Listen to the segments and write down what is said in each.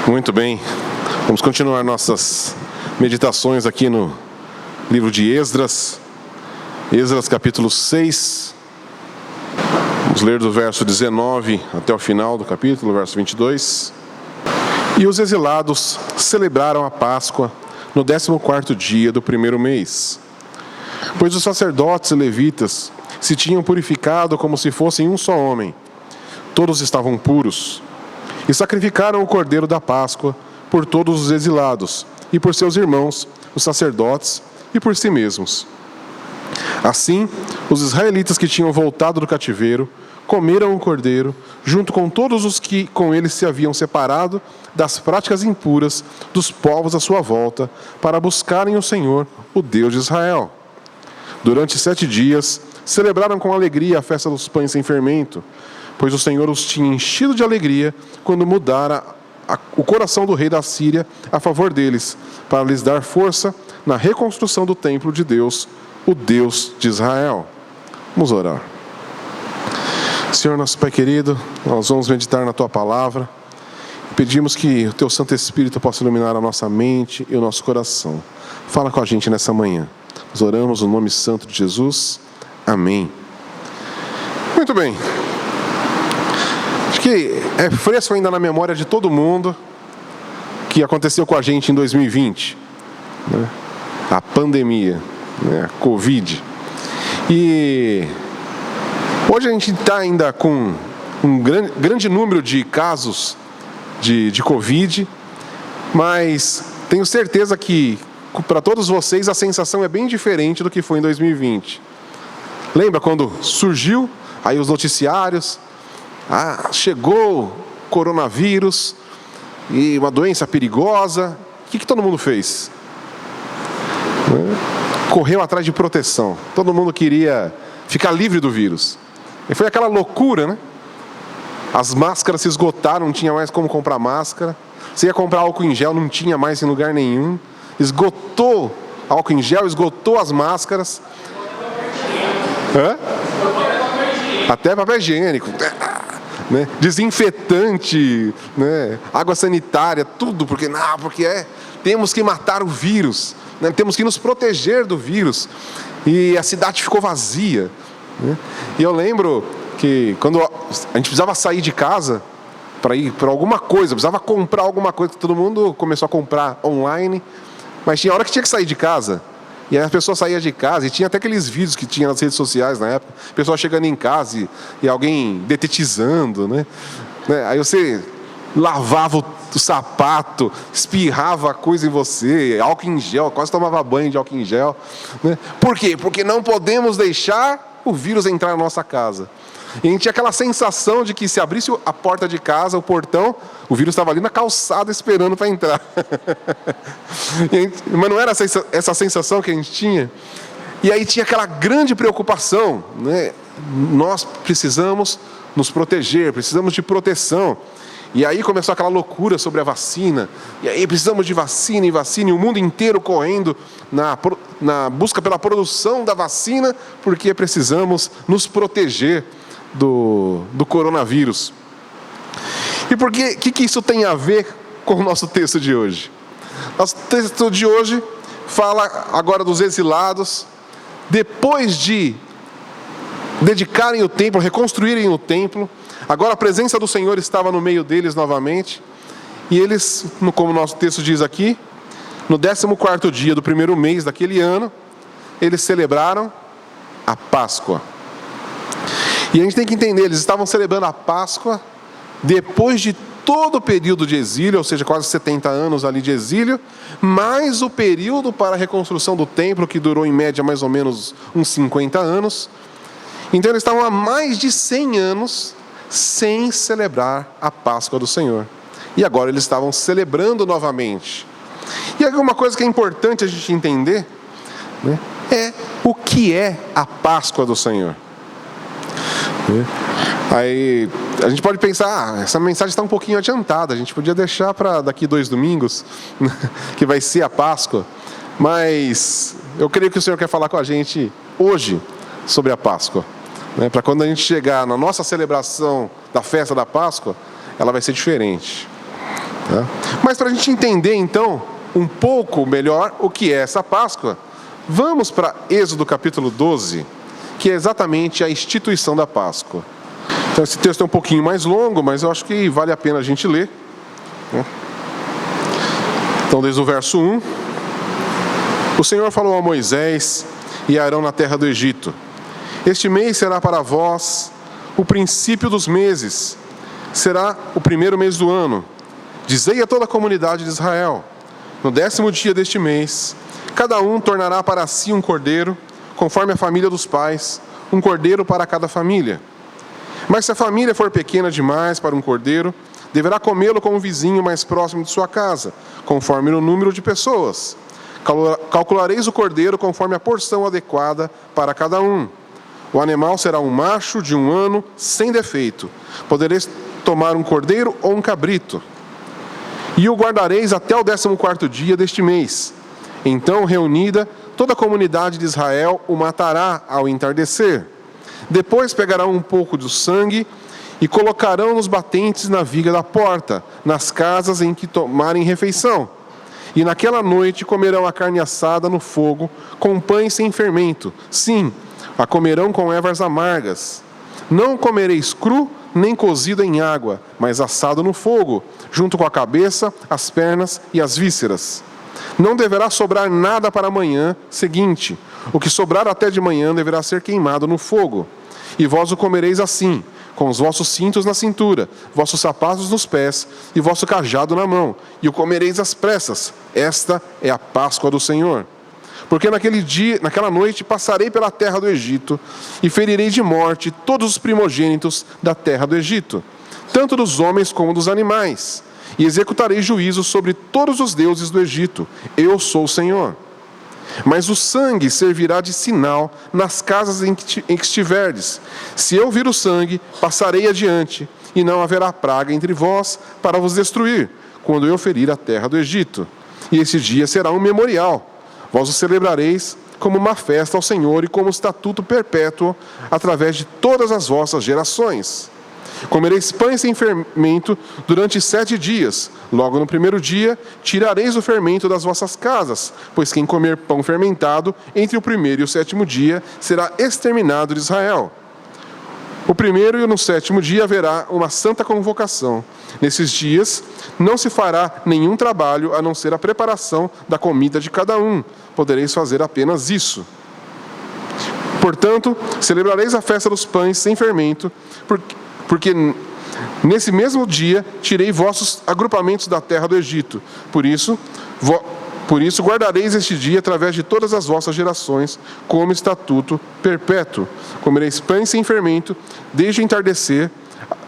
Muito bem, vamos continuar nossas meditações aqui no livro de Esdras, capítulo 6. Vamos ler do verso 19 até o final do capítulo, verso 22. E os exilados celebraram a Páscoa no 14º dia do primeiro mês, pois os sacerdotes e levitas se tinham purificado como se fossem um só homem. Todos estavam puros. E sacrificaram o cordeiro da Páscoa por todos os exilados, e por seus irmãos, os sacerdotes, e por si mesmos. Assim, os israelitas que tinham voltado do cativeiro comeram o cordeiro, junto com todos os que com ele se haviam separado das práticas impuras dos povos à sua volta, para buscarem o Senhor, o Deus de Israel. Durante 7 dias, celebraram com alegria a festa dos pães sem fermento, pois o Senhor os tinha enchido de alegria quando mudara o coração do rei da Síria a favor deles, para lhes dar força na reconstrução do templo de Deus, o Deus de Israel. Vamos orar. Senhor, nosso Pai querido, nós vamos meditar na Tua Palavra. Pedimos que o Teu Santo Espírito possa iluminar a nossa mente e o nosso coração. Fala com a gente nessa manhã. Nós oramos no nome santo de Jesus. Amém. Muito bem. Acho que é fresco ainda na memória de todo mundo que aconteceu com a gente em 2020, né? A pandemia, né? A Covid. E hoje a gente está ainda com um grande número de casos de Covid, mas tenho certeza que para todos vocês a sensação é bem diferente do que foi em 2020. Lembra quando surgiu aí os noticiários? Chegou coronavírus e uma doença perigosa. O que todo mundo fez? Correu atrás de proteção. Todo mundo queria ficar livre do vírus. E foi aquela loucura, né? As máscaras se esgotaram, não tinha mais como comprar máscara. Você ia comprar álcool em gel, não tinha mais em lugar nenhum. Esgotou álcool em gel, esgotou as máscaras. Até papel higiênico, né? Desinfetante, né? Água sanitária, tudo, porque temos que matar o vírus, né? Temos que nos proteger do vírus. E a cidade ficou vazia, né? E eu lembro que quando a gente precisava sair de casa para ir para alguma coisa, precisava comprar alguma coisa, todo mundo começou a comprar online, mas tinha hora que tinha que sair de casa. E aí a pessoa saía de casa, e tinha até aqueles vídeos que tinha nas redes sociais na época, a pessoa chegando em casa e alguém detetizando, né? Aí você lavava o sapato, espirrava a coisa em você, álcool em gel, quase tomava banho de álcool em gel, né? Por quê? Porque não podemos deixar o vírus entrar na nossa casa. E a gente tinha aquela sensação de que se abrisse a porta de casa, o portão, o vírus estava ali na calçada esperando para entrar. Mas não era essa sensação que a gente tinha. E aí tinha aquela grande preocupação, né? Nós precisamos nos proteger, precisamos de proteção. E aí começou aquela loucura sobre a vacina. E aí precisamos de vacina e vacina, e o mundo inteiro correndo na busca pela produção da vacina, porque precisamos nos proteger do coronavírus. E por que isso tem a ver com o nosso texto de hoje? Nosso texto de hoje fala agora dos exilados, depois de dedicarem o templo, reconstruírem o templo. Agora a presença do Senhor estava no meio deles novamente, e eles, como o nosso texto diz aqui, no 14º dia do primeiro mês daquele ano, eles celebraram a Páscoa. E a gente tem que entender, eles estavam celebrando a Páscoa depois de todo o período de exílio, ou seja, quase 70 anos ali de exílio, mais o período para a reconstrução do templo, que durou em média mais ou menos uns 50 anos. Então eles estavam há mais de 100 anos sem celebrar a Páscoa do Senhor. E agora eles estavam celebrando novamente. E alguma coisa que é importante a gente entender, né, é o que é a Páscoa do Senhor. Aí a gente pode pensar, essa mensagem está um pouquinho adiantada, a gente podia deixar para daqui 2 domingos, que vai ser a Páscoa, mas eu creio que o Senhor quer falar com a gente hoje sobre a Páscoa, né? Para quando a gente chegar na nossa celebração da festa da Páscoa, ela vai ser diferente. Tá? Mas para a gente entender então um pouco melhor o que é essa Páscoa, vamos para Êxodo capítulo 12, que é exatamente a instituição da Páscoa. Então esse texto é um pouquinho mais longo, mas eu acho que vale a pena a gente ler. Então desde o verso 1, o Senhor falou a Moisés e a Arão na terra do Egito: este mês será para vós o princípio dos meses, será o primeiro mês do ano. Dizei a toda a comunidade de Israel: no 10º dia deste mês, cada um tornará para si um cordeiro, conforme a família dos pais, um cordeiro para cada família. Mas se a família for pequena demais para um cordeiro, deverá comê-lo com o vizinho mais próximo de sua casa, conforme o número de pessoas. Calculareis o cordeiro conforme a porção adequada para cada um. O animal será um macho de 1 ano, sem defeito. Podereis tomar um cordeiro ou um cabrito. E o guardareis até o 14º dia deste mês. Então, reunida, toda a comunidade de Israel o matará ao entardecer. Depois pegarão um pouco do sangue e colocarão nos batentes na viga da porta, nas casas em que tomarem refeição. E naquela noite comerão a carne assada no fogo, com pães sem fermento. Sim, a comerão com ervas amargas. Não comereis cru, nem cozido em água, mas assado no fogo, junto com a cabeça, as pernas e as vísceras. Não deverá sobrar nada para a manhã seguinte. O que sobrar até de manhã deverá ser queimado no fogo. E vós o comereis assim, com os vossos cintos na cintura, vossos sapatos nos pés e vosso cajado na mão, e o comereis às pressas. Esta é a Páscoa do Senhor. Porque naquela noite passarei pela terra do Egito e ferirei de morte todos os primogênitos da terra do Egito, tanto dos homens como dos animais, e executarei juízo sobre todos os deuses do Egito. Eu sou o Senhor. Mas o sangue servirá de sinal nas casas em que estiverdes. Se eu vir o sangue, passarei adiante, e não haverá praga entre vós para vos destruir, quando eu ferir a terra do Egito. E esse dia será um memorial. Vós o celebrareis como uma festa ao Senhor e como estatuto perpétuo através de todas as vossas gerações. Comereis pães sem fermento durante 7 dias. Logo no primeiro dia, tirareis o fermento das vossas casas, pois quem comer pão fermentado entre o primeiro e o 7º dia será exterminado de Israel. O primeiro e no 7º dia haverá uma santa convocação. Nesses dias não se fará nenhum trabalho a não ser a preparação da comida de cada um. Podereis fazer apenas isso. Portanto, celebrareis a festa dos pães sem fermento, porque nesse mesmo dia tirei vossos agrupamentos da terra do Egito. Por isso guardareis este dia através de todas as vossas gerações, como estatuto perpétuo. Comereis pães sem fermento, desde o entardecer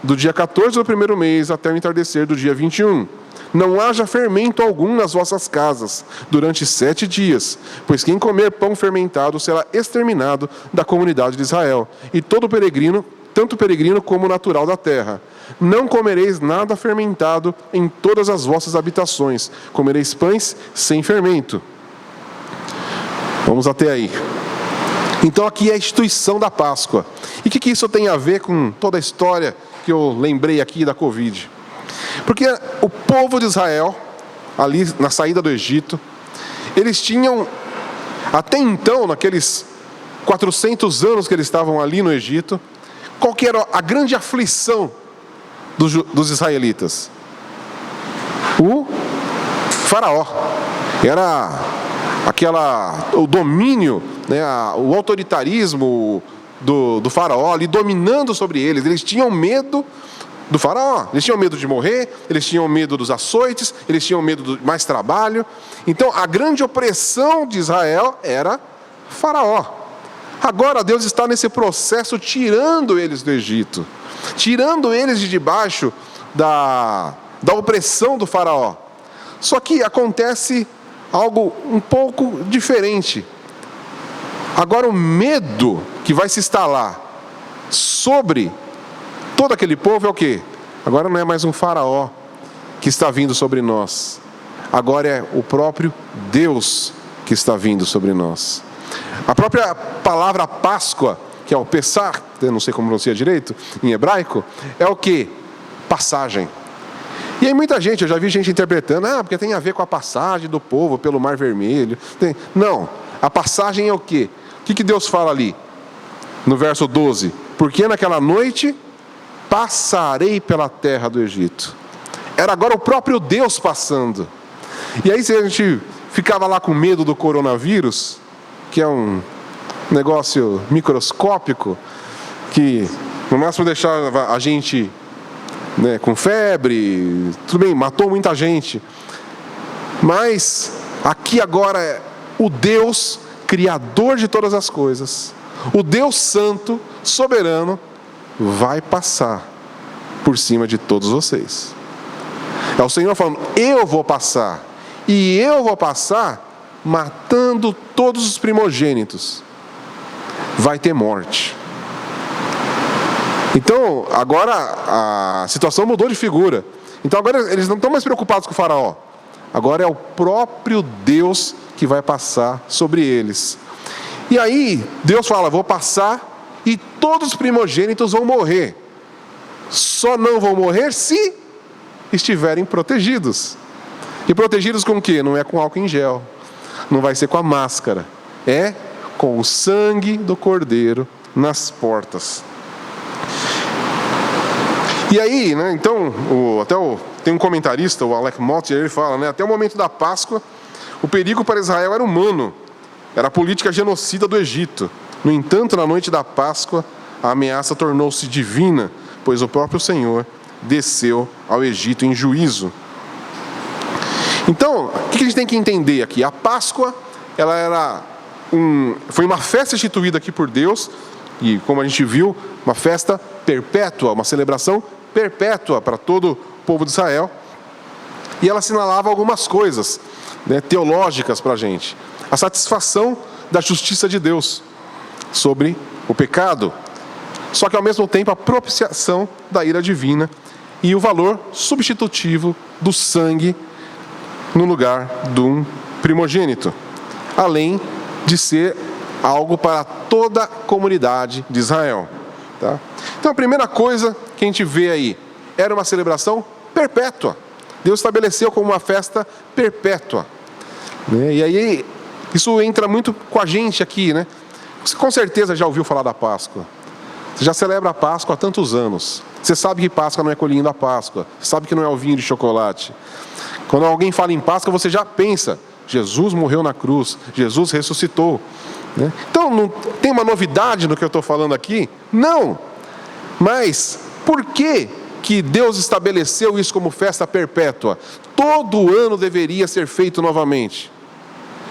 do dia 14 do primeiro mês até o entardecer do dia 21. Não haja fermento algum nas vossas casas durante 7 dias, pois quem comer pão fermentado será exterminado da comunidade de Israel, e todo peregrino, tanto peregrino como natural da terra. Não comereis nada fermentado em todas as vossas habitações. Comereis pães sem fermento. Vamos até aí. Então aqui é a instituição da Páscoa. E o que isso tem a ver com toda a história que eu lembrei aqui da Covid? Porque o povo de Israel, ali na saída do Egito, eles tinham, até então, naqueles 400 anos que eles estavam ali no Egito, qual que era a grande aflição dos israelitas? O faraó. Era o domínio, né, o autoritarismo do faraó ali dominando sobre eles. Eles tinham medo do faraó, eles tinham medo de morrer, eles tinham medo dos açoites, eles tinham medo de mais trabalho. Então a grande opressão de Israel era faraó. Agora Deus está nesse processo tirando eles do Egito, tirando eles de debaixo da opressão do faraó. Só que acontece algo um pouco diferente. Agora o medo que vai se instalar sobre todo aquele povo é o quê? Agora não é mais um faraó que está vindo sobre nós. Agora é o próprio Deus que está vindo sobre nós. A própria palavra Páscoa, que é o Pessah, eu não sei como pronuncia direito, em hebraico, é o quê? Passagem. E aí muita gente, eu já vi gente interpretando, porque tem a ver com a passagem do povo pelo Mar Vermelho. Não, a passagem é o quê? O que Deus fala ali? No verso 12, porque naquela noite passarei pela terra do Egito. Era agora o próprio Deus passando. E aí se a gente ficava lá com medo do coronavírus, que é um negócio microscópico, que no máximo deixava a gente, né, com febre, tudo bem, matou muita gente. Mas aqui agora é o Deus criador de todas as coisas, o Deus santo, soberano, vai passar por cima de todos vocês. É o Senhor falando, eu vou passar, e eu vou passar matando todos os primogênitos. Vai ter morte. Então, agora a situação mudou de figura. Então agora eles não estão mais preocupados com o faraó. Agora é o próprio Deus que vai passar sobre eles. E aí, Deus fala, vou passar e todos os primogênitos vão morrer. Só não vão morrer se estiverem protegidos. E protegidos com o quê? Não é com álcool em gel. Não vai ser com a máscara. É com o sangue do Cordeiro nas portas. E aí, né, então, tem um comentarista, o Alec Mott, ele fala, né, até o momento da Páscoa, o perigo para Israel era humano. Era a política genocida do Egito. No entanto, na noite da Páscoa, a ameaça tornou-se divina, pois o próprio Senhor desceu ao Egito em juízo. Então, o que a gente tem que entender aqui? A Páscoa, ela foi uma festa instituída aqui por Deus, e como a gente viu, uma festa perpétua, uma celebração perpétua para todo o povo de Israel. E ela assinalava algumas coisas, né, teológicas para a gente. A satisfação da justiça de Deus sobre o pecado, só que ao mesmo tempo a propiciação da ira divina e o valor substitutivo do sangue no lugar de um primogênito, além de ser algo para toda a comunidade de Israel. Tá? Então a primeira coisa que a gente vê aí, era uma celebração perpétua. Deus estabeleceu como uma festa perpétua. Né? E aí, isso entra muito com a gente aqui, né? Você com certeza já ouviu falar da Páscoa. Você já celebra a Páscoa há tantos anos. Você sabe que Páscoa não é coelhinho da Páscoa. Você sabe que não é o vinho de chocolate. Quando alguém fala em Páscoa, você já pensa, Jesus morreu na cruz, Jesus ressuscitou. Né? Então, não tem uma novidade no que eu estou falando aqui? Não. Mas, por que Deus estabeleceu isso como festa perpétua? Todo ano deveria ser feito novamente.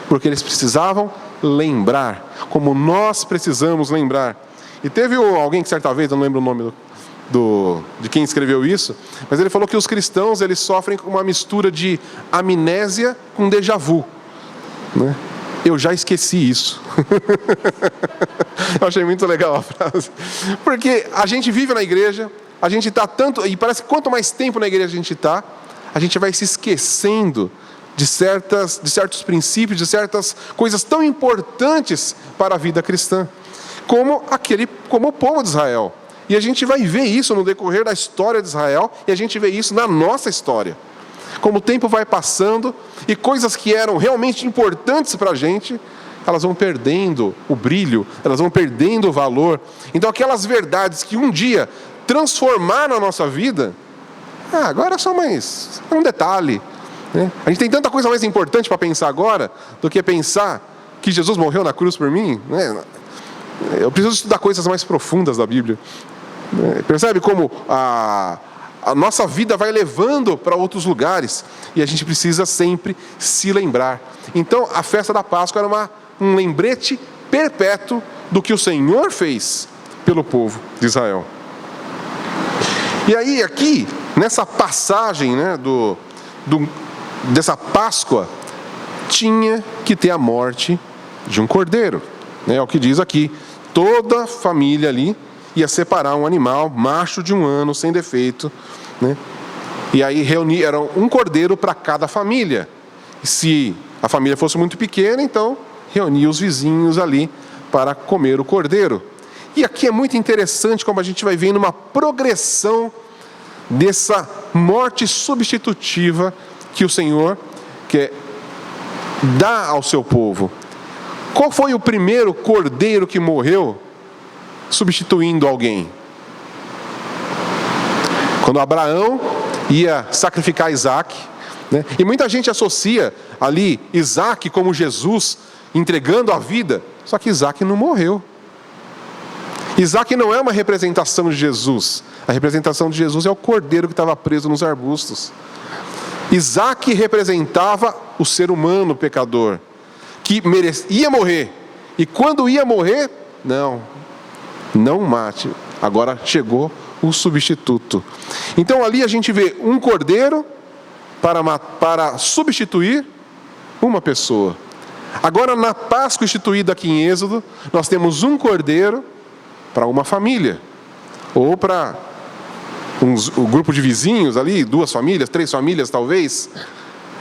Porque eles precisavam lembrar, como nós precisamos lembrar. E teve alguém que certa vez, eu não lembro o nome de quem escreveu isso, mas ele falou que os cristãos eles sofrem com uma mistura de amnésia com déjà vu. Né? Eu já esqueci isso. Eu achei muito legal a frase. Porque a gente vive na igreja, a gente está tanto, e parece que quanto mais tempo na igreja a gente vai se esquecendo de certos princípios, de certas coisas tão importantes para a vida cristã, como o povo de Israel. E a gente vai ver isso no decorrer da história de Israel, e a gente vê isso na nossa história. Como o tempo vai passando, e coisas que eram realmente importantes para a gente, elas vão perdendo o brilho, elas vão perdendo o valor. Então aquelas verdades que um dia transformaram a nossa vida, agora é só mais um detalhe. Né? A gente tem tanta coisa mais importante para pensar agora, do que pensar que Jesus morreu na cruz por mim. Né? Eu preciso estudar coisas mais profundas da Bíblia. Percebe como a nossa vida vai levando para outros lugares e a gente precisa sempre se lembrar. Então a festa da Páscoa era um lembrete perpétuo do que o Senhor fez pelo povo de Israel. E aí aqui, nessa passagem, né, dessa Páscoa, tinha que ter a morte de um cordeiro. É o que diz aqui, toda família ali ia separar um animal, macho de 1 ano, sem defeito, né? E aí era um cordeiro para cada família. E se a família fosse muito pequena, então reunia os vizinhos ali para comer o cordeiro. E aqui é muito interessante como a gente vai vendo uma progressão dessa morte substitutiva que o Senhor quer dar ao seu povo. Qual foi o primeiro cordeiro que morreu substituindo alguém? Quando Abraão ia sacrificar Isaac, né? E muita gente associa ali Isaac como Jesus entregando a vida, só que Isaac não morreu. Isaac não é uma representação de Jesus. A representação de Jesus é o cordeiro que estava preso nos arbustos. Isaac representava o ser humano pecador, que ia morrer. E quando ia morrer, não mate. Agora chegou o substituto. Então ali a gente vê um cordeiro para substituir uma pessoa. Agora na Páscoa instituída aqui em Êxodo, nós temos um cordeiro para uma família, ou para o grupo de vizinhos ali, 2 famílias, 3 famílias talvez,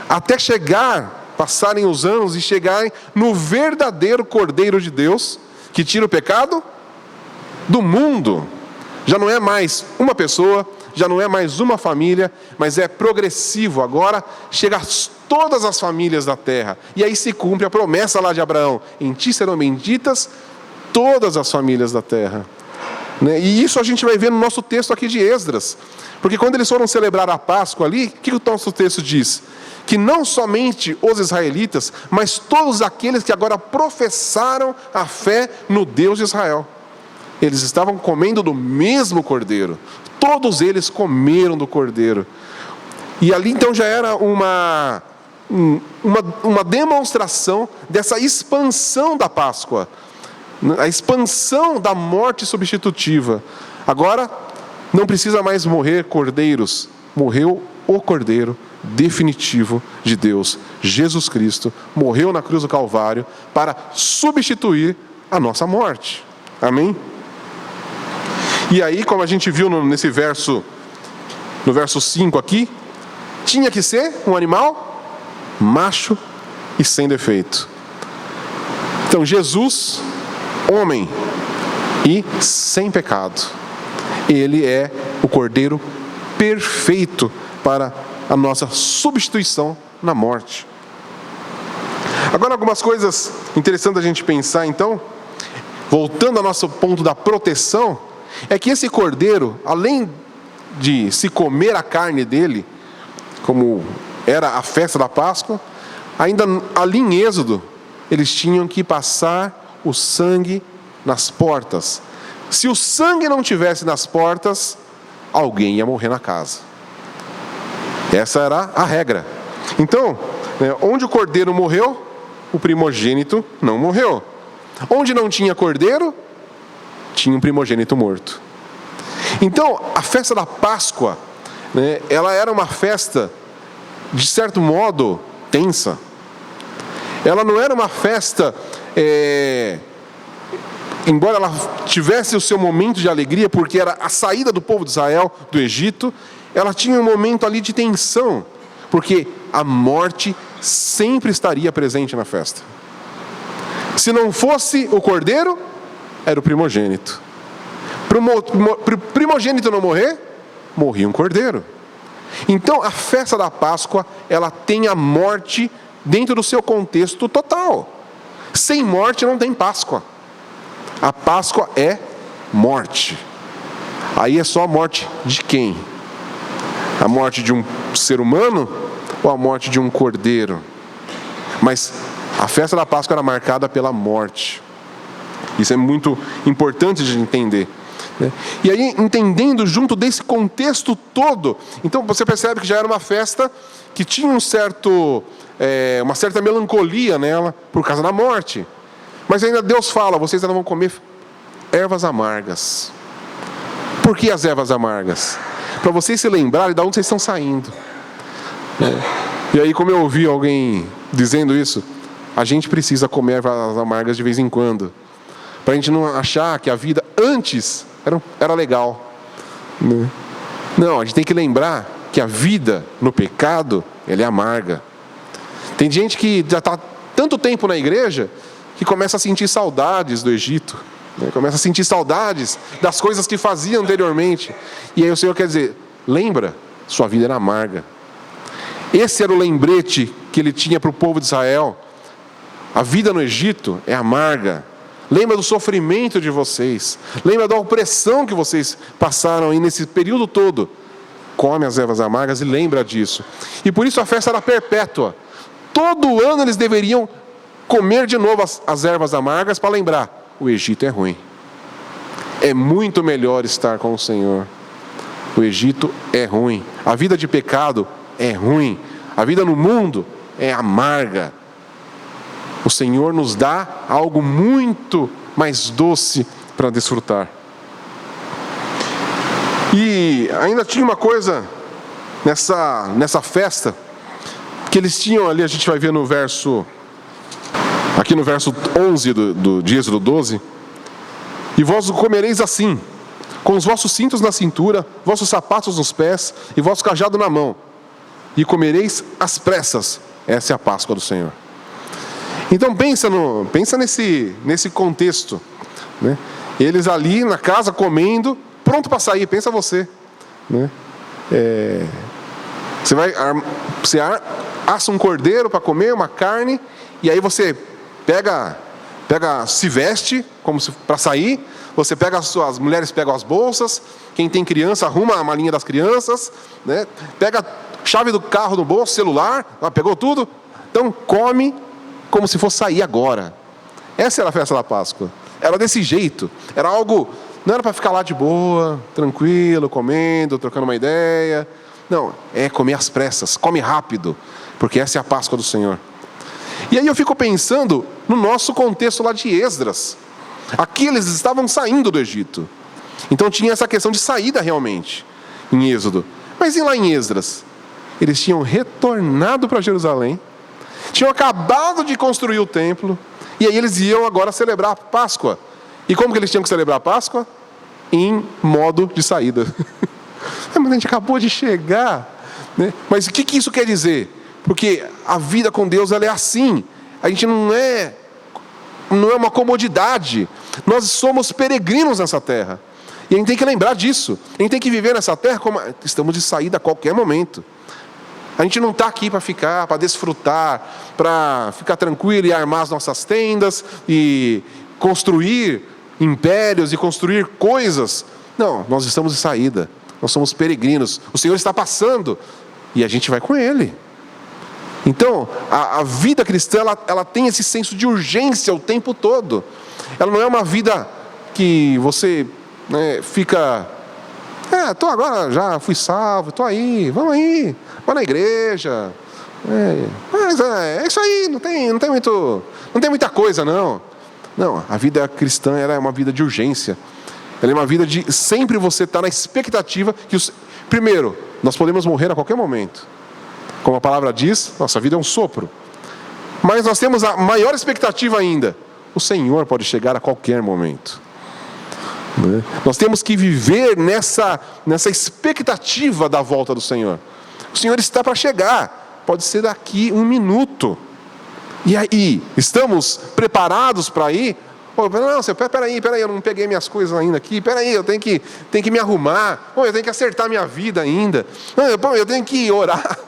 até passarem os anos e chegarem no verdadeiro Cordeiro de Deus, que tira o pecado do mundo. Já não é mais uma pessoa, já não é mais uma família, mas é progressivo. Agora chega a todas as famílias da terra. E aí se cumpre a promessa lá de Abraão: em ti serão benditas todas as famílias da terra. E isso a gente vai ver no nosso texto aqui de Esdras. Porque quando eles foram celebrar a Páscoa ali, o que o nosso texto diz? Que não somente os israelitas, mas todos aqueles que agora professaram a fé no Deus de Israel, eles estavam comendo do mesmo cordeiro. Todos eles comeram do cordeiro. E ali então já era uma demonstração dessa expansão da Páscoa, a expansão da morte substitutiva. Agora não precisa mais morrer cordeiros, morreu o cordeiro definitivo de Deus, Jesus Cristo, morreu na cruz do Calvário para substituir a nossa morte. Amém? E aí, como a gente viu nesse verso, no verso 5 aqui, tinha que ser um animal macho e sem defeito. Então Jesus, homem e sem pecado, ele é o cordeiro perfeito para a nossa substituição na morte. Agora, algumas coisas interessantes a gente pensar então, voltando ao nosso ponto da proteção, é que esse cordeiro, além de se comer a carne dele, como era a festa da Páscoa, ainda ali em Êxodo, eles tinham que passar o sangue nas portas. Se o sangue não tivesse nas portas, alguém ia morrer na casa. Essa era a regra. Então, onde o cordeiro morreu, o primogênito não morreu. Onde não tinha cordeiro, tinha um primogênito morto. Então, a festa da Páscoa, ela era uma festa, de certo modo, tensa. Ela não era uma festa, embora ela tivesse o seu momento de alegria, porque era a saída do povo de Israel do Egito, ela tinha um momento ali de tensão, porque a morte sempre estaria presente na festa. Se não fosse o cordeiro, era o primogênito. Para o primogênito não morrer, morria um cordeiro. Então a festa da Páscoa, ela tem a morte dentro do seu contexto total. Sem morte não tem Páscoa. A Páscoa é morte. Aí é só a morte de quem? A morte de um ser humano ou a morte de um cordeiro? Mas a festa da Páscoa era marcada pela morte. Isso é muito importante de entender. E aí, entendendo junto desse contexto todo, então você percebe que já era uma festa que tinha uma certa melancolia nela por causa da morte. Mas ainda Deus fala: vocês ainda vão comer ervas amargas. Por que as ervas amargas? Para vocês se lembrarem de onde vocês estão saindo. E aí, como eu ouvi alguém dizendo isso, a gente precisa comer ervas amargas de vez em quando, para a gente não achar que a vida antes era legal. Não, a gente tem que lembrar que a vida no pecado, ela é amarga. Tem gente que já está tanto tempo na igreja que começa a sentir saudades do Egito, começa a sentir saudades das coisas que fazia anteriormente. E aí o Senhor quer dizer: lembra? Sua vida era amarga. Esse era o lembrete que ele tinha para o povo de Israel. A vida no Egito é amarga. Lembra do sofrimento de vocês. Lembra da opressão que vocês passaram aí nesse período todo. Come as ervas amargas e lembra disso. E por isso a festa era perpétua. Todo ano eles deveriam comer de novo as ervas amargas para lembrar. O Egito é ruim. É muito melhor estar com o Senhor. O Egito é ruim. A vida de pecado é ruim. A vida no mundo é amarga. O Senhor nos dá algo muito mais doce para desfrutar. E ainda tinha uma coisa nessa festa, que eles tinham ali, a gente vai ver no verso, aqui no verso 11 de Êxodo 12. E vós o comereis assim, com os vossos cintos na cintura, vossos sapatos nos pés e vosso cajado na mão. E comereis às pressas. Essa é a Páscoa do Senhor. Então pensa nesse contexto, né? Eles ali na casa comendo, pronto para sair. Pensa você, né? Você assa um cordeiro para comer, uma carne, e aí você se veste como para sair. Você as mulheres pegam as bolsas, quem tem criança arruma a malinha das crianças, né? Pega a chave do carro no bolso, celular, pegou tudo. Então come como se fosse sair agora. Essa era a festa da Páscoa. Era desse jeito. Era algo, não era para ficar lá de boa, tranquilo, comendo, trocando uma ideia. Não, é comer às pressas, come rápido, porque essa é a Páscoa do Senhor. E aí eu fico pensando no nosso contexto lá de Esdras. Aqui eles estavam saindo do Egito. Então tinha essa questão de saída realmente, em Êxodo. Mas e lá em Esdras? Eles tinham retornado para Jerusalém, tinham acabado de construir o templo, e aí eles iam agora celebrar a Páscoa. E como que eles tinham que celebrar a Páscoa? Em modo de saída. Mas a gente acabou de chegar, né? Mas o que isso quer dizer? Porque a vida com Deus, ela é assim. A gente não é uma comodidade. Nós somos peregrinos nessa terra. E a gente tem que lembrar disso. A gente tem que viver nessa terra como estamos de saída a qualquer momento. A gente não está aqui para ficar, para desfrutar, para ficar tranquilo e armar as nossas tendas e construir impérios e construir coisas. Não, nós estamos de saída. Nós somos peregrinos. O Senhor está passando e a gente vai com Ele. Então, a vida cristã, ela tem esse senso de urgência o tempo todo. Ela não é uma vida que você, né, fica... agora já fui salvo, estou aí, vamos aí, vou na igreja. Mas é isso aí, não tem muita coisa, não. Não, a vida cristã, ela é uma vida de urgência. Ela é uma vida de sempre você estar na expectativa que... Primeiro, nós podemos morrer a qualquer momento. Como a palavra diz, nossa vida é um sopro. Mas nós temos a maior expectativa ainda. O Senhor pode chegar a qualquer momento. Nós temos que viver nessa expectativa da volta do Senhor. O Senhor está para chegar. Pode ser daqui 1 minuto. E aí, estamos preparados para ir? Não, peraí, eu não peguei minhas coisas ainda aqui. Peraí, eu tenho que me arrumar. Eu tenho que acertar minha vida ainda. Eu tenho que orar.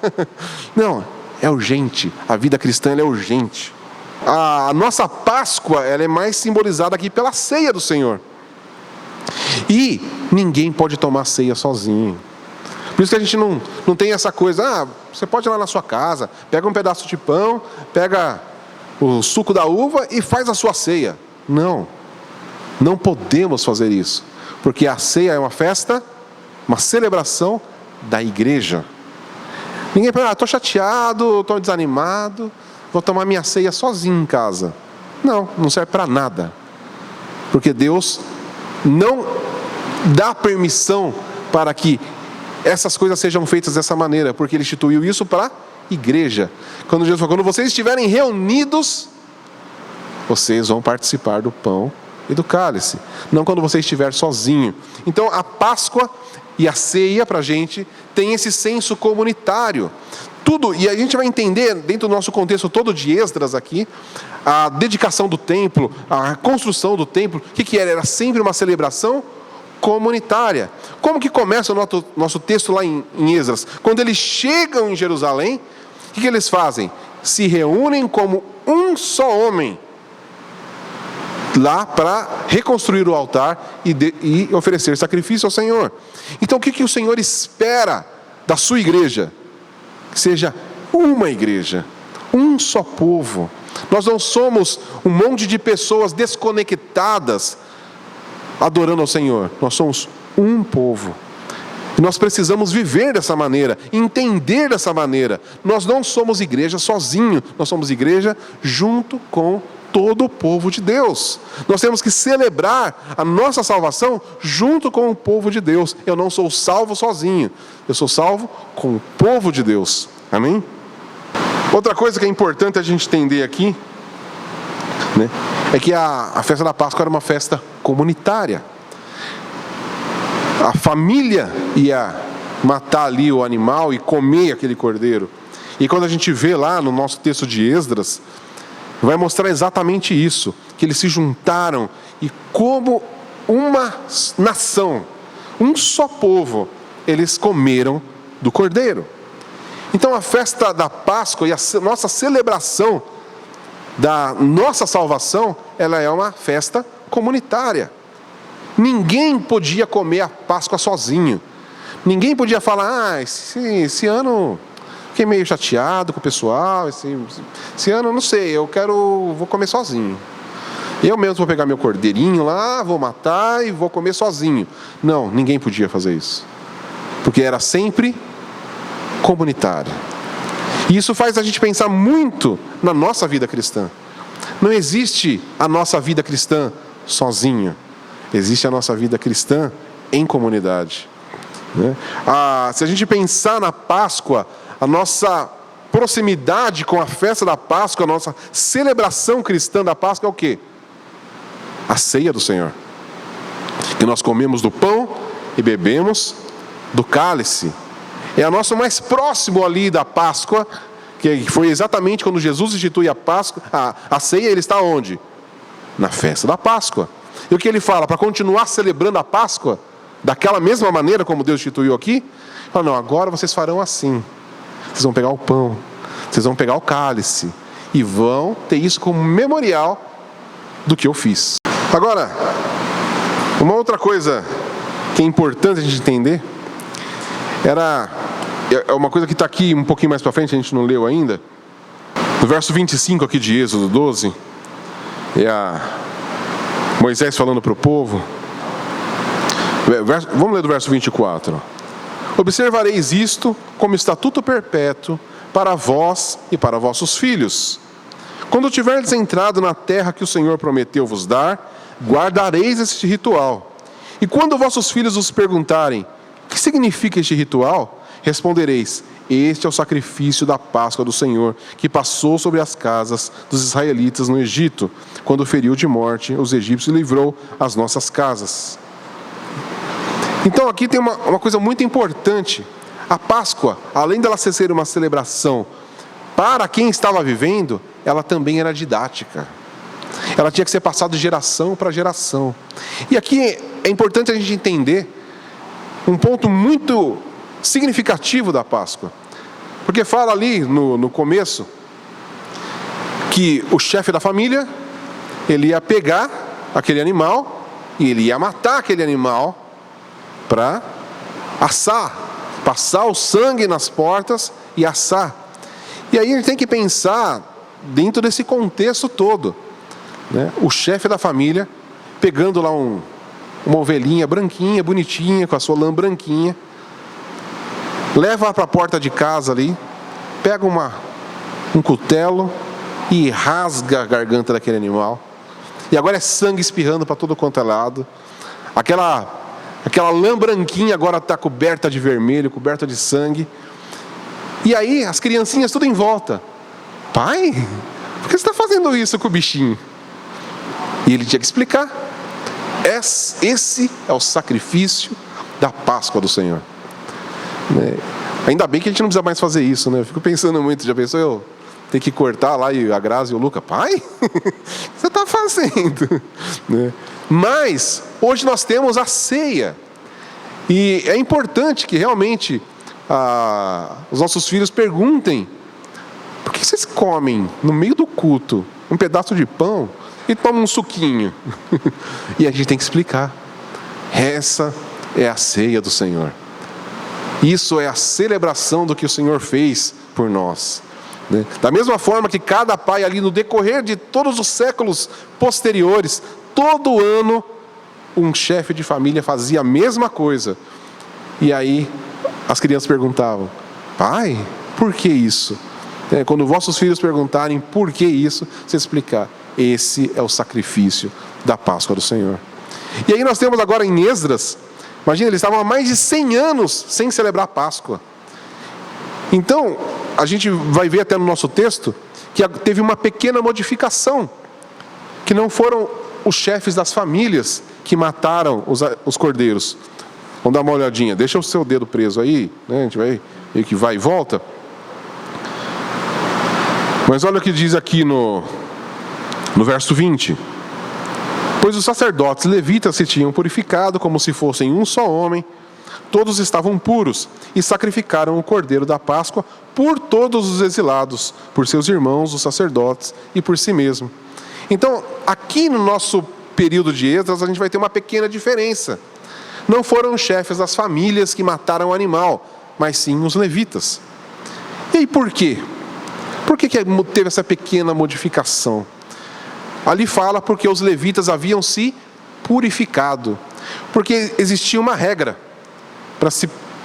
Não, é urgente. A vida cristã, ela é urgente. A nossa Páscoa, ela é mais simbolizada aqui pela ceia do Senhor. E ninguém pode tomar ceia sozinho. Por isso que a gente não tem essa coisa, você pode ir lá na sua casa, pega um pedaço de pão, pega o suco da uva e faz a sua ceia. Não podemos fazer isso, porque a ceia é uma festa, uma celebração da igreja. Ninguém fala, estou chateado, estou desanimado, vou tomar minha ceia sozinho em casa. Não serve para nada, porque Deus não dá permissão para que essas coisas sejam feitas dessa maneira, porque Ele instituiu isso para a igreja. Quando Jesus falou, quando vocês estiverem reunidos, vocês vão participar do pão e do cálice, não quando você estiver sozinho. Então a Páscoa e a ceia para a gente tem esse senso comunitário. Tudo, e a gente vai entender dentro do nosso contexto todo de Esdras aqui, a dedicação do templo, a construção do templo, o que era? Era sempre uma celebração comunitária. Como que começa o nosso texto lá em Esdras? Quando eles chegam em Jerusalém, o que eles fazem? Se reúnem como um só homem lá para reconstruir o altar e oferecer sacrifício ao Senhor. Então o que o Senhor espera da sua igreja? Que seja uma igreja, um só povo. Nós não somos um monte de pessoas desconectadas adorando ao Senhor. Nós somos um povo. E nós precisamos viver dessa maneira, entender dessa maneira. Nós não somos igreja sozinho, nós somos igreja junto com todo o povo de Deus. Nós temos que celebrar a nossa salvação junto com o povo de Deus. Eu não sou salvo sozinho, eu sou salvo com o povo de Deus. Amém? Outra coisa que é importante a gente entender aqui, né, é que a festa da Páscoa era uma festa comunitária. A família ia matar ali o animal e comer aquele cordeiro. E quando a gente vê lá no nosso texto de Esdras, vai mostrar exatamente isso, que eles se juntaram e como uma nação, um só povo, eles comeram do cordeiro. Então a festa da Páscoa e a nossa celebração da nossa salvação, ela é uma festa comunitária. Ninguém podia comer a Páscoa sozinho. Ninguém podia falar, esse ano fiquei meio chateado com o pessoal, esse ano não sei, vou comer sozinho. Eu mesmo vou pegar meu cordeirinho lá, vou matar e vou comer sozinho. Não, ninguém podia fazer isso. Porque era sempre comunitário. E isso faz a gente pensar muito na nossa vida cristã. Não existe a nossa vida cristã sozinha. Existe a nossa vida cristã em comunidade. Se a gente pensar na Páscoa, a nossa proximidade com a festa da Páscoa, a nossa celebração cristã da Páscoa é o quê? A ceia do Senhor. Que nós comemos do pão e bebemos do cálice. É a nossa mais próximo ali da Páscoa, que foi exatamente quando Jesus institui a Páscoa, a ceia, ele está onde? Na festa da Páscoa. E o que ele fala? Para continuar celebrando a Páscoa, daquela mesma maneira como Deus instituiu aqui, ele fala, não, agora vocês farão assim. Vocês vão pegar o pão, vocês vão pegar o cálice, e vão ter isso como memorial do que eu fiz. Agora, uma outra coisa que é importante a gente entender, é uma coisa que está aqui um pouquinho mais para frente, a gente não leu ainda, no verso 25 aqui de Êxodo 12, Moisés falando para o povo. Vamos ler do verso 24. Observareis isto como estatuto perpétuo para vós e para vossos filhos. Quando tiverdes entrado na terra que o Senhor prometeu vos dar, guardareis este ritual. E quando vossos filhos vos perguntarem, o que significa este ritual? Respondereis, este é o sacrifício da Páscoa do Senhor, que passou sobre as casas dos israelitas no Egito, quando feriu de morte os egípcios e livrou as nossas casas. Então aqui tem uma coisa muito importante. A Páscoa, além dela ser uma celebração para quem estava vivendo, ela também era didática. Ela tinha que ser passada de geração para geração. E aqui é importante a gente entender um ponto muito significativo da Páscoa. Porque fala ali no começo que o chefe da família, ele ia pegar aquele animal e ele ia matar aquele animal para assar, passar o sangue nas portas e assar. E aí a gente tem que pensar dentro desse contexto todo, né? O chefe da família pegando lá uma ovelhinha branquinha, bonitinha, com a sua lã branquinha, leva para a porta de casa ali, pega um cutelo e rasga a garganta daquele animal. E agora é sangue espirrando para todo quanto é lado. Aquela lã branquinha agora está coberta de vermelho, coberta de sangue. E aí as criancinhas tudo em volta. Pai, por que você está fazendo isso com o bichinho? E ele tinha que explicar. Esse é o sacrifício da Páscoa do Senhor. Ainda bem que a gente não precisa mais fazer isso, né? Eu fico pensando muito, já pensou eu ter que cortar lá e a Grazi e o Luca? Pai, o que você está fazendo? Mas hoje nós temos a ceia. E é importante que realmente os nossos filhos perguntem: por que vocês comem no meio do culto um pedaço de pão e tomam um suquinho? E a gente tem que explicar. Essa é a ceia do Senhor. Isso é a celebração do que o Senhor fez por nós. Da mesma forma que cada pai ali no decorrer de todos os séculos posteriores, todo ano, um chefe de família fazia a mesma coisa. E aí as crianças perguntavam: pai, por que isso? Quando vossos filhos perguntarem por que isso, você explicar: esse é o sacrifício da Páscoa do Senhor. E aí nós temos agora em Esdras, imagina, eles estavam há mais de 100 anos sem celebrar a Páscoa. Então, a gente vai ver até no nosso texto que teve uma pequena modificação, que não foram os chefes das famílias que mataram os cordeiros. Vamos dar uma olhadinha, deixa o seu dedo preso aí, né? A gente vai ver que vai e volta. Mas olha o que diz aqui no verso 20. Pois os sacerdotes levitas se tinham purificado como se fossem um só homem, todos estavam puros e sacrificaram o cordeiro da Páscoa por todos os exilados, por seus irmãos, os sacerdotes, e por si mesmo. Então, aqui no nosso período de Esdras, a gente vai ter uma pequena diferença. Não foram os chefes das famílias que mataram o animal, mas sim os levitas. E aí por quê? Por que teve essa pequena modificação? Ali fala porque os levitas haviam se purificado. Porque existia uma regra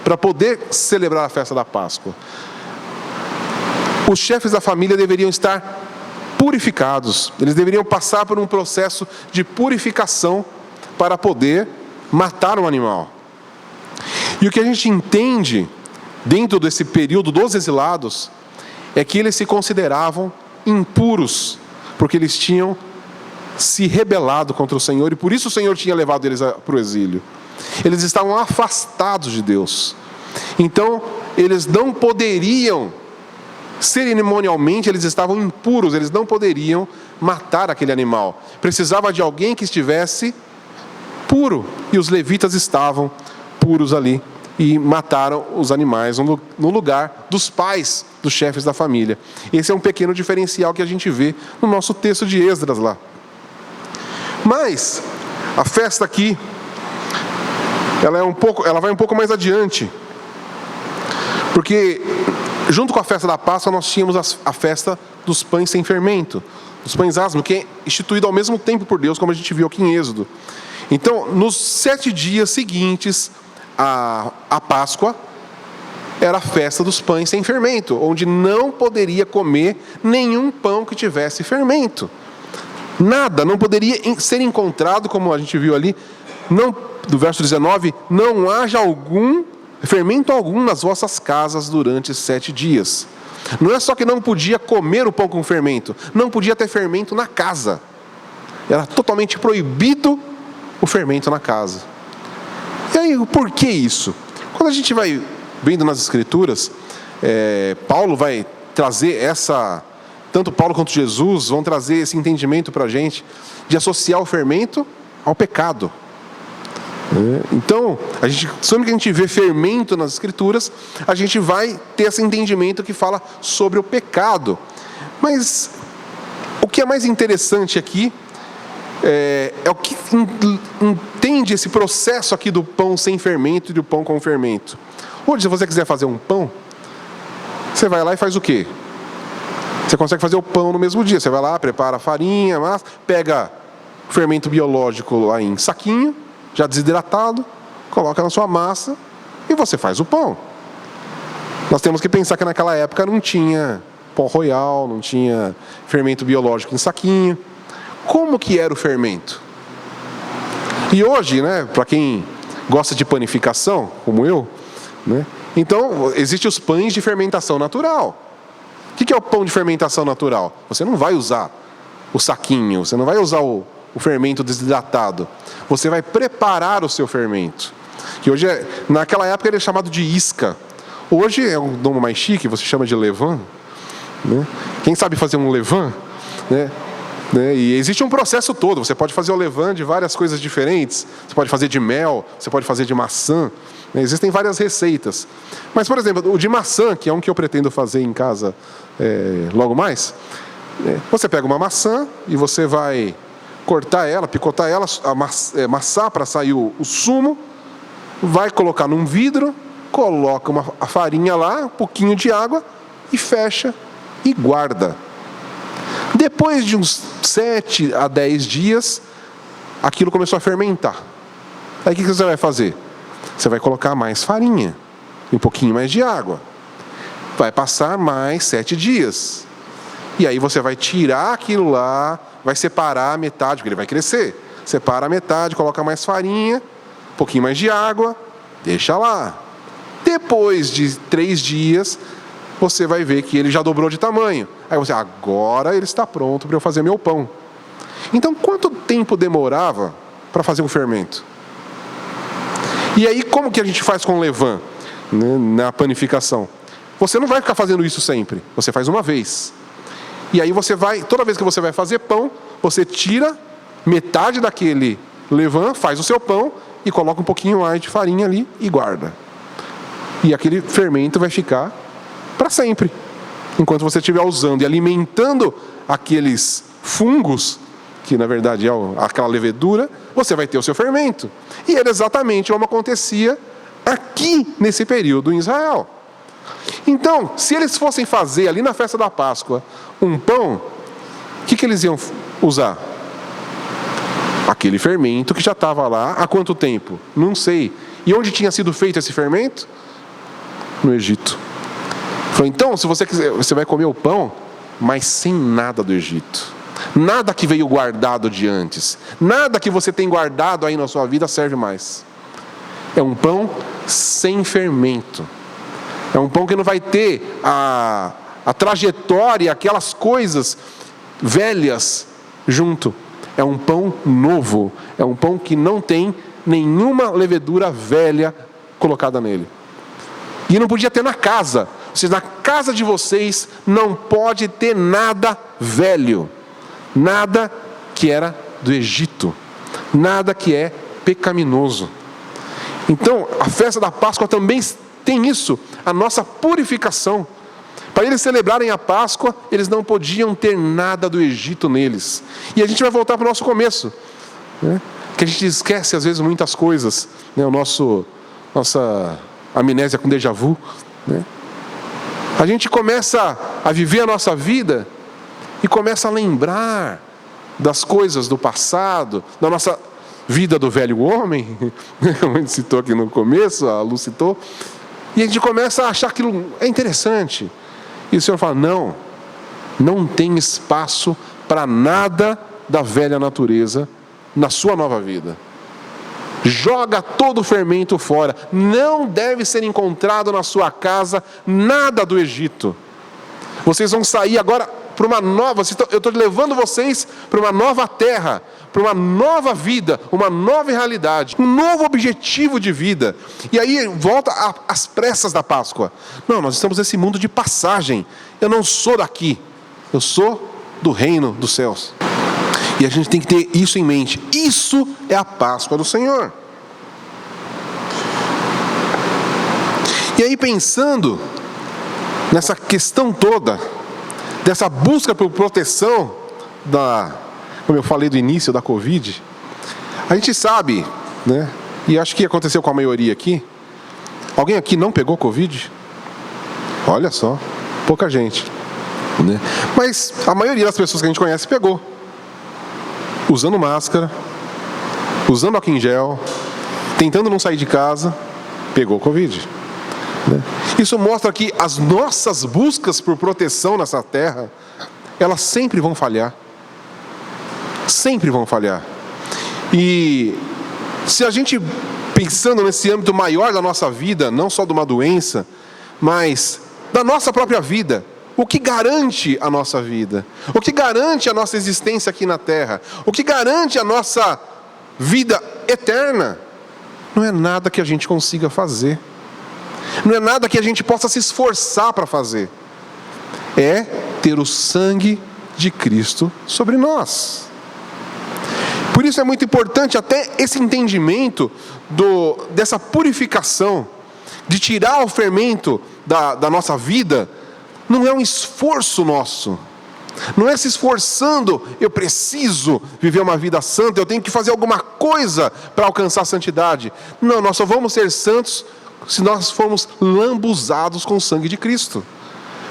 para poder celebrar a festa da Páscoa. Os chefes da família deveriam estar purificados. Eles deveriam passar por um processo de purificação para poder matar um animal. E o que a gente entende dentro desse período dos exilados é que eles se consideravam impuros, porque eles tinham se rebelado contra o Senhor, e por isso o Senhor tinha levado eles para o exílio. Eles estavam afastados de Deus. Então, eles não poderiam, cerimonialmente, eles estavam impuros, eles não poderiam matar aquele animal. Precisava de alguém que estivesse puro, e os levitas estavam puros ali, e mataram os animais no lugar dos pais, dos chefes da família. Esse é um pequeno diferencial que a gente vê no nosso texto de Esdras lá. Mas a festa aqui, ela vai um pouco mais adiante, porque junto com a festa da Páscoa nós tínhamos a festa dos pães sem fermento, dos pães asmos, que é instituído ao mesmo tempo por Deus, como a gente viu aqui em Êxodo. Então, nos 7 dias seguintes à Páscoa, era a festa dos pães sem fermento, onde não poderia comer nenhum pão que tivesse fermento. Nada, não poderia ser encontrado, como a gente viu ali, do verso 19, não haja fermento algum nas vossas casas durante 7 dias. Não é só que não podia comer o pão com fermento, não podia ter fermento na casa. Era totalmente proibido o fermento na casa. E aí, por que isso? Quando a gente vai vendo nas Escrituras, Paulo vai trazer tanto Paulo quanto Jesus vão trazer esse entendimento para a gente, de associar o fermento ao pecado. Então, sempre que a gente vê fermento nas Escrituras, a gente vai ter esse entendimento que fala sobre o pecado. Mas o que é mais interessante aqui é o que entende esse processo aqui do pão sem fermento e do pão com fermento. Hoje, se você quiser fazer um pão, você vai lá e faz o quê? Você consegue fazer o pão no mesmo dia. Você vai lá, prepara a farinha, massa, pega o fermento biológico lá em saquinho, já desidratado, coloca na sua massa e você faz o pão. Nós temos que pensar que naquela época não tinha pó royal, não tinha fermento biológico em saquinho. Como que era o fermento? E hoje, né, para quem gosta de panificação, como eu, né, então existem os pães de fermentação natural. O que é o pão de fermentação natural? Você não vai usar o saquinho, você não vai usar o fermento desidratado. Você vai preparar o seu fermento. Que hoje naquela época ele é chamado de isca. Hoje é um nome mais chique, você chama de levain. Né? Quem sabe fazer um levain? Né? né? E existe um processo todo. Você pode fazer o levain de várias coisas diferentes. Você pode fazer de mel, você pode fazer de maçã, né? Existem várias receitas. Mas, por exemplo, o de maçã, que é um que eu pretendo fazer em casa logo mais, você pega uma maçã e você vai cortar ela, picotar ela, amassar para sair o sumo, vai colocar num vidro, coloca a farinha lá, um pouquinho de água e fecha e guarda. Depois de uns 7 a 10 dias, aquilo começou a fermentar. Aí o que você vai fazer? Você vai colocar mais farinha, um pouquinho mais de água. Vai passar mais 7 dias. E aí você vai tirar aquilo lá, vai separar a metade, porque ele vai crescer. Separa a metade, coloca mais farinha, um pouquinho mais de água, deixa lá. Depois de 3 dias, você vai ver que ele já dobrou de tamanho. Aí você, agora ele está pronto para eu fazer meu pão. Então, quanto tempo demorava para fazer um fermento? E aí, como que a gente faz com o levain, né, na panificação? Você não vai ficar fazendo isso sempre. Você faz uma vez. E aí você vai, toda vez que você vai fazer pão, você tira metade daquele levain, faz o seu pão e coloca um pouquinho mais de farinha ali e guarda. E aquele fermento vai ficar para sempre. Enquanto você estiver usando e alimentando aqueles fungos, que na verdade é aquela levedura, você vai ter o seu fermento. E era exatamente como acontecia aqui nesse período em Israel. Então, se eles fossem fazer ali na festa da Páscoa um pão, o que eles iam usar? Aquele fermento que já estava lá há quanto tempo? Não sei. E onde tinha sido feito esse fermento? No Egito. Falou, então, se você quiser, você vai comer o pão, mas sem nada do Egito. Nada que veio guardado de antes. Nada que você tem guardado aí na sua vida serve mais. É um pão sem fermento. É um pão que não vai ter a trajetória, aquelas coisas velhas junto. É um pão novo. É um pão que não tem nenhuma levedura velha colocada nele. E não podia ter na casa. Ou seja, na casa de vocês não pode ter nada velho. Nada que era do Egito. Nada que é pecaminoso. Então, a festa da Páscoa também tem isso, a nossa purificação. Para eles celebrarem a Páscoa, eles não podiam ter nada do Egito neles. E a gente vai voltar para o nosso começo, né? Que a gente esquece às vezes muitas coisas, né? Nossa amnésia com déjà vu, né? A gente começa a viver a nossa vida e começa a lembrar das coisas do passado, da nossa vida do velho homem, como a gente citou aqui no começo, a Lu citou, e a gente começa a achar aquilo é interessante. E o Senhor fala, não tem espaço para nada da velha natureza na sua nova vida. Joga todo o fermento fora. Não deve ser encontrado na sua casa nada do Egito. Vocês vão sair agora para uma nova, eu estou levando vocês para uma nova terra, para uma nova vida, uma nova realidade, um novo objetivo de vida. E aí volta às pressas da Páscoa. Não, nós estamos nesse mundo de passagem. Eu não sou daqui, eu sou do reino dos céus. E a gente tem que ter isso em mente. Isso é a Páscoa do Senhor. E aí pensando nessa questão toda, dessa busca por proteção como eu falei do início da Covid, a gente sabe, né? E acho que aconteceu com a maioria aqui. Alguém aqui não pegou Covid? Olha só, pouca gente, né? Mas a maioria das pessoas que a gente conhece pegou. Usando máscara, usando álcool em gel, tentando não sair de casa, pegou Covid, né? Isso mostra que as nossas buscas por proteção nessa terra, elas sempre vão falhar. Sempre vão falhar. E se a gente, pensando nesse âmbito maior da nossa vida, não só de uma doença, mas da nossa própria vida, o que garante a nossa vida? O que garante a nossa existência aqui na terra? O que garante a nossa vida eterna? Não é nada que a gente consiga fazer. Não é nada que a gente possa se esforçar para fazer. É ter o sangue de Cristo sobre nós. Por isso é muito importante até esse entendimento dessa purificação, de tirar o fermento da nossa vida. Não é um esforço nosso, não é se esforçando, eu preciso viver uma vida santa, eu tenho que fazer alguma coisa para alcançar a santidade. Não, nós só vamos ser santos se nós formos lambuzados com o sangue de Cristo,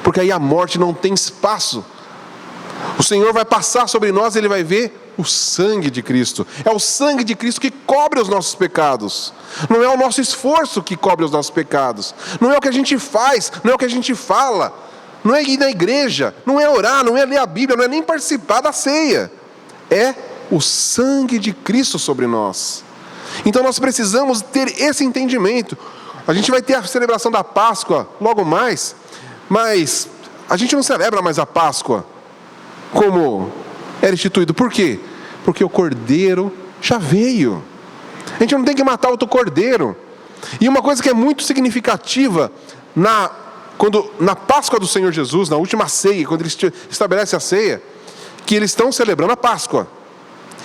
porque aí a morte não tem espaço. O Senhor vai passar sobre nós, Ele vai ver o sangue de Cristo. É o sangue de Cristo que cobre os nossos pecados. Não é o nosso esforço que cobre os nossos pecados. Não é o que a gente faz, não é o que a gente fala. Não é ir na igreja, não é orar, não é ler a Bíblia, não é nem participar da ceia. É o sangue de Cristo sobre nós. Então nós precisamos ter esse entendimento. A gente vai ter a celebração da Páscoa logo mais, mas a gente não celebra mais a Páscoa como era instituído. Por quê? Porque o Cordeiro já veio. A gente não tem que matar outro Cordeiro. E uma coisa que é muito significativa na Páscoa do Senhor Jesus, na última ceia, quando eles estabelecem a ceia, que eles estão celebrando a Páscoa.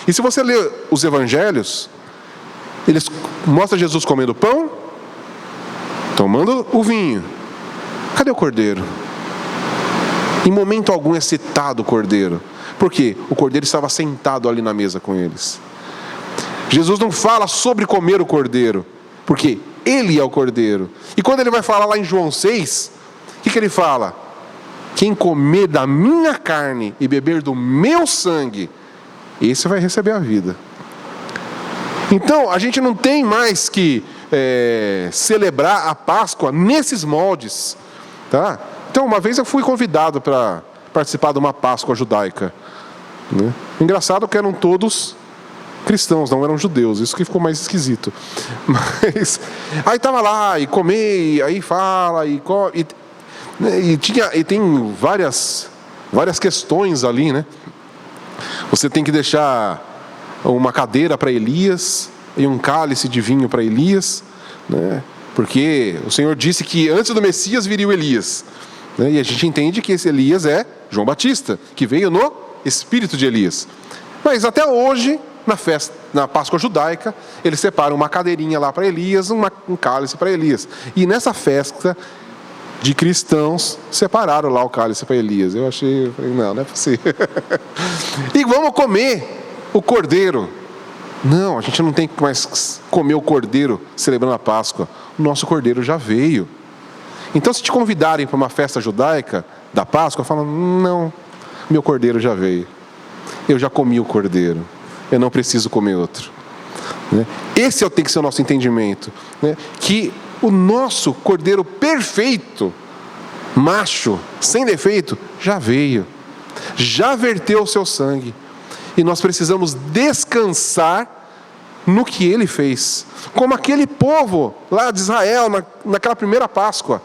E se você ler os evangelhos, eles mostram Jesus comendo pão, tomando o vinho. Cadê o Cordeiro? Em momento algum é citado o Cordeiro. Por quê? O Cordeiro estava sentado ali na mesa com eles. Jesus não fala sobre comer o Cordeiro, porque Ele é o Cordeiro. E quando Ele vai falar lá em João 6, o que Ele fala? Quem comer da minha carne e beber do meu sangue, esse vai receber a vida. Então, a gente não tem mais que celebrar a Páscoa nesses moldes, tá? Então, uma vez eu fui convidado para participar de uma Páscoa judaica, né? Engraçado que eram todos cristãos, não eram judeus, isso que ficou mais esquisito. Mas aí estava lá, e comer, aí fala, e tem várias questões ali, né? Você tem que deixar uma cadeira para Elias e um cálice de vinho para Elias, né? Porque o Senhor disse que antes do Messias viria o Elias, né? E a gente entende que esse Elias é João Batista, que veio no espírito de Elias. Mas até hoje, na Páscoa judaica, eles separam uma cadeirinha lá para Elias, um cálice para Elias. E nessa festa de cristãos, separaram lá o cálice para Elias. Eu falei, não é possível. E vamos comer o Cordeiro. Não, a gente não tem que mais comer o Cordeiro celebrando a Páscoa. O nosso Cordeiro já veio. Então, se te convidarem para uma festa judaica da Páscoa, fala, não, meu Cordeiro já veio. Eu já comi o Cordeiro. Eu não preciso comer outro. Esse tem que ser o nosso entendimento. Que o nosso Cordeiro perfeito, macho, sem defeito, já veio. Já verteu o seu sangue. E nós precisamos descansar no que Ele fez. Como aquele povo lá de Israel, naquela primeira Páscoa.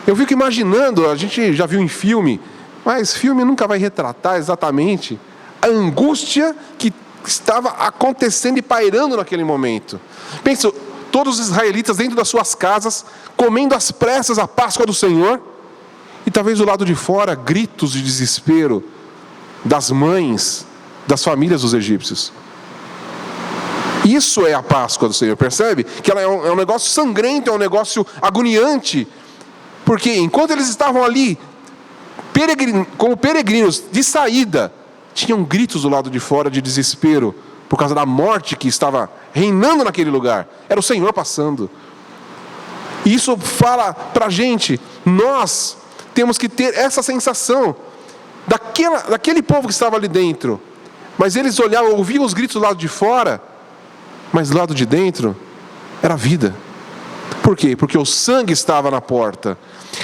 Eu fico imaginando, a gente já viu em filme, mas filme nunca vai retratar exatamente a angústia que estava acontecendo e pairando naquele momento. Pensa, todos os israelitas dentro das suas casas, comendo às pressas a Páscoa do Senhor, e talvez do lado de fora, gritos de desespero das mães, das famílias dos egípcios. Isso é a Páscoa do Senhor, percebe? Que ela é um negócio sangrento, é um negócio agoniante, porque enquanto eles estavam ali, como peregrinos de saída, tinham gritos do lado de fora de desespero, por causa da morte que estava reinando naquele lugar. Era o Senhor passando. E isso fala para a gente, nós temos que ter essa sensação, daquele povo que estava ali dentro, mas eles olhavam, ouviam os gritos do lado de fora, mas do lado de dentro, era vida. Por quê? Porque o sangue estava na porta.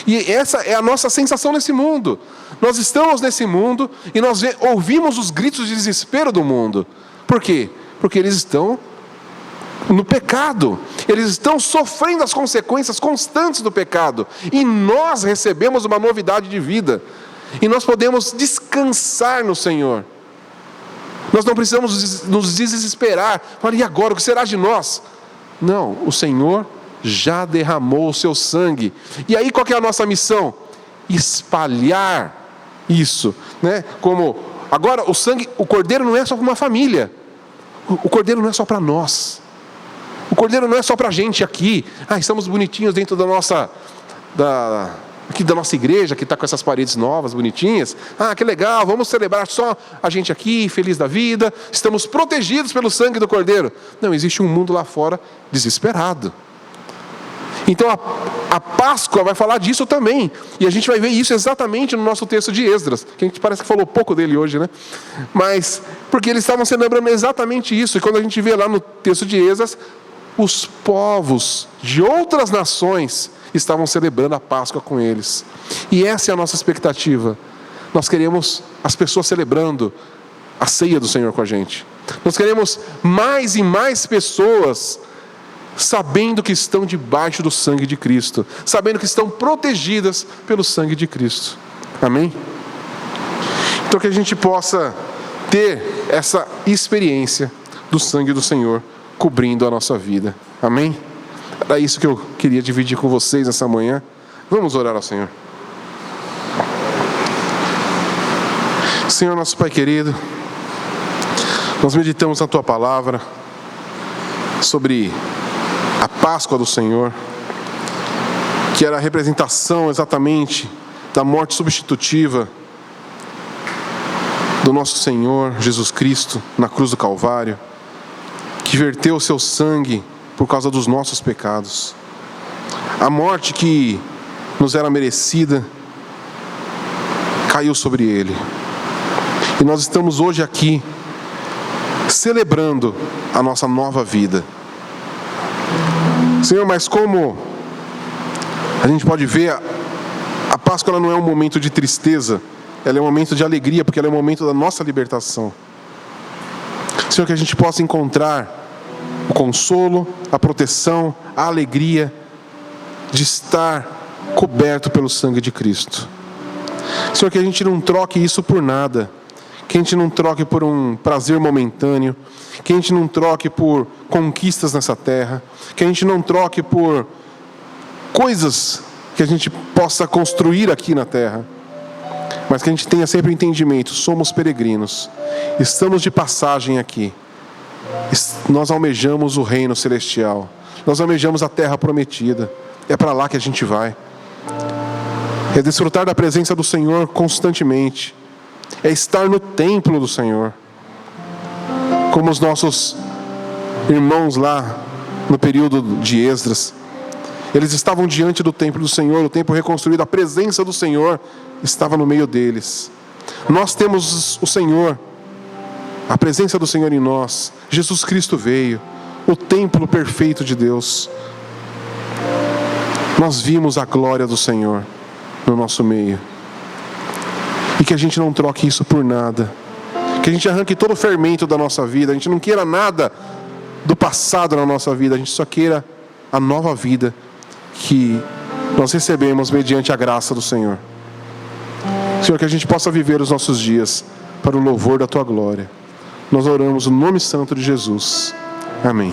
E essa é a nossa sensação nesse mundo. Nós estamos nesse mundo e nós ouvimos os gritos de desespero do mundo. Por quê? Porque eles estão no pecado. Eles estão sofrendo as consequências constantes do pecado. E nós recebemos uma novidade de vida. E nós podemos descansar no Senhor. Nós não precisamos nos desesperar. Falar, e agora, o que será de nós? Não, o Senhor já derramou o seu sangue. E aí qual que é a nossa missão? Espalhar isso, né? Como agora o cordeiro não é só para uma família. O cordeiro não é só para nós. O cordeiro não é só para a gente aqui. Estamos bonitinhos dentro da nossa igreja, que está com essas paredes novas, bonitinhas. Que legal, vamos celebrar só a gente aqui, feliz da vida. Estamos protegidos pelo sangue do cordeiro. Não, existe um mundo lá fora desesperado. Então a Páscoa vai falar disso também. E a gente vai ver isso exatamente no nosso texto de Esdras, que a gente parece que falou pouco dele hoje, né? Mas, porque eles estavam celebrando exatamente isso. E quando a gente vê lá no texto de Esdras, os povos de outras nações estavam celebrando a Páscoa com eles. E essa é a nossa expectativa. Nós queremos as pessoas celebrando a ceia do Senhor com a gente. Nós queremos mais e mais pessoas sabendo que estão debaixo do sangue de Cristo, sabendo que estão protegidas pelo sangue de Cristo. Amém? Então que a gente possa ter essa experiência do sangue do Senhor cobrindo a nossa vida. Amém? Era isso que eu queria dividir com vocês nessa manhã. Vamos orar ao Senhor. Senhor, nosso Pai querido, nós meditamos na Tua palavra sobre a Páscoa do Senhor, que era a representação exatamente da morte substitutiva do nosso Senhor Jesus Cristo na cruz do Calvário, que verteu o seu sangue por causa dos nossos pecados. A morte que nos era merecida caiu sobre Ele. E nós estamos hoje aqui celebrando a nossa nova vida. Senhor, mas como a gente pode ver, a Páscoa ela não é um momento de tristeza, ela é um momento de alegria, porque ela é um momento da nossa libertação. Senhor, que a gente possa encontrar o consolo, a proteção, a alegria de estar coberto pelo sangue de Cristo. Senhor, que a gente não troque isso por nada, que a gente não troque por um prazer momentâneo, que a gente não troque por conquistas nessa terra, que a gente não troque por coisas que a gente possa construir aqui na terra, mas que a gente tenha sempre o entendimento: somos peregrinos, estamos de passagem aqui, nós almejamos o reino celestial, nós almejamos a terra prometida, é para lá que a gente vai, é desfrutar da presença do Senhor constantemente, é estar no templo do Senhor, como os nossos irmãos lá no período de Esdras. Eles estavam diante do templo do Senhor, o templo reconstruído, a presença do Senhor estava no meio deles. Nós temos o Senhor, a presença do Senhor em nós. Jesus Cristo veio, o templo perfeito de Deus. Nós vimos a glória do Senhor no nosso meio. E que a gente não troque isso por nada. Que a gente arranque todo o fermento da nossa vida. A gente não queira nada do passado na nossa vida. A gente só queira a nova vida que nós recebemos mediante a graça do Senhor. Senhor, que a gente possa viver os nossos dias para o louvor da Tua glória. Nós oramos no nome santo de Jesus. Amém.